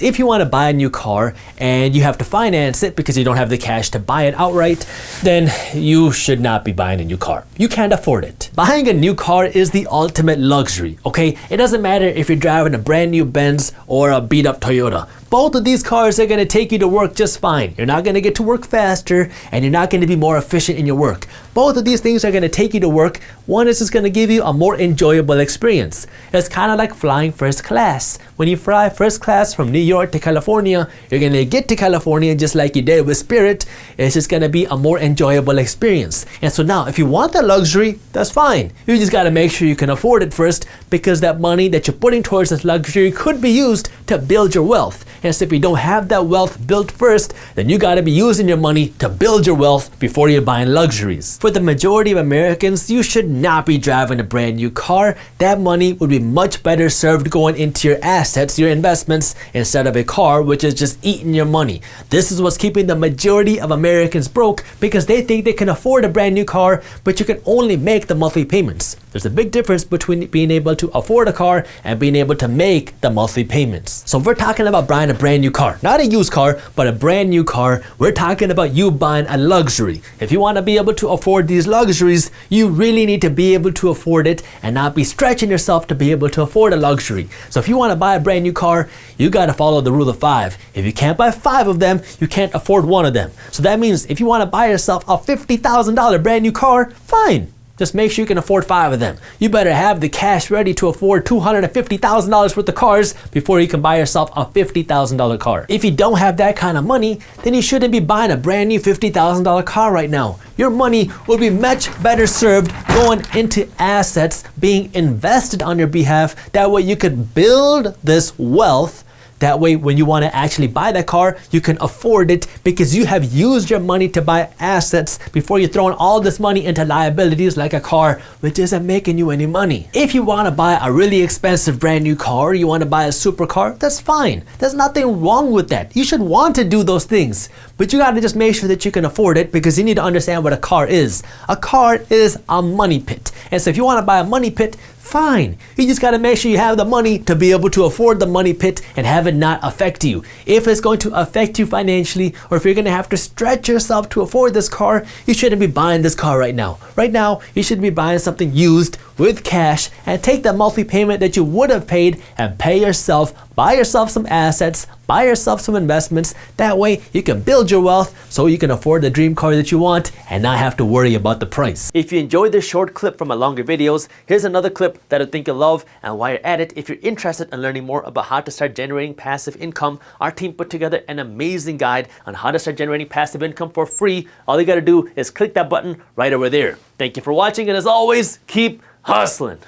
If you want to buy a new car and you have to finance it because you don't have the cash to buy it outright, then you should not be buying a new car. You can't afford it. Buying a new car is the ultimate luxury, okay? It doesn't matter if you're driving a brand new Benz or a beat up Toyota. Both of these cars are going to take you to work just fine. You're not going to get to work faster and you're not going to be more efficient in your work. Both of these things are going to take you to work. One is just going to give you a more enjoyable experience. It's kind of like flying first class. When you fly first class from New York to California, you're going to get to California just like you did with Spirit. It's just going to be a more enjoyable experience. And so now, if you want that luxury, that's fine. You just got to make sure you can afford it first, because that money that you're putting towards this luxury could be used to build your wealth. And so if you don't have that wealth built first, then you got to be using your money to build your wealth before you're buying luxuries. For the majority of Americans, you should not be driving a brand new car. That money would be much better served going into your assets, your investments, instead of a car, which is just eating your money. This is what's keeping the majority of Americans broke, because they think they can afford a brand new car, but you can only make the monthly payments. There's a big difference between being able to afford a car and being able to make the monthly payments. So if we're talking about buying a brand new car, not a used car, but a brand new car, we're talking about you buying a luxury. If you want to be able to afford these luxuries, you really need to be able to afford it and not be stretching yourself to be able to afford a luxury. So if you want to buy a brand new car, you got to follow the rule of 5. If you can't buy 5 of them, you can't afford one of them. So that means if you want to buy yourself a $50,000 brand new car, fine. Just make sure you can afford 5 of them. You better have the cash ready to afford $250,000 worth of cars before you can buy yourself a $50,000 car. If you don't have that kind of money, then you shouldn't be buying a brand new $50,000 car right now. Your money will be much better served going into assets being invested on your behalf. That way you could build this wealth. That way, when you want to actually buy that car, you can afford it because you have used your money to buy assets before you're throwing all this money into liabilities like a car, which isn't making you any money. If you want to buy a really expensive brand new car, you want to buy a supercar, that's fine. There's nothing wrong with that. You should want to do those things, but you got to just make sure that you can afford it, because you need to understand what a car is. A car is a money pit. And so if you want to buy a money pit, fine. You just got to make sure you have the money to be able to afford the money pit and have it not affect you. If it's going to affect you financially, or if you're going to have to stretch yourself to afford this car, you shouldn't be buying this car right now. Right now, you should be buying something used with cash and take the monthly payment that you would have paid and pay yourself, buy yourself some assets, buy yourself some investments. That way you can build your wealth so you can afford the dream car that you want and not have to worry about the price. If you enjoyed this short clip from my longer videos, here's another clip that I think you'll love. And while you're at it, if you're interested in learning more about how to start generating passive income, our team put together an amazing guide on how to start generating passive income for free. All you got to do is click that button right over there. Thank you for watching, and as always, keep hustling.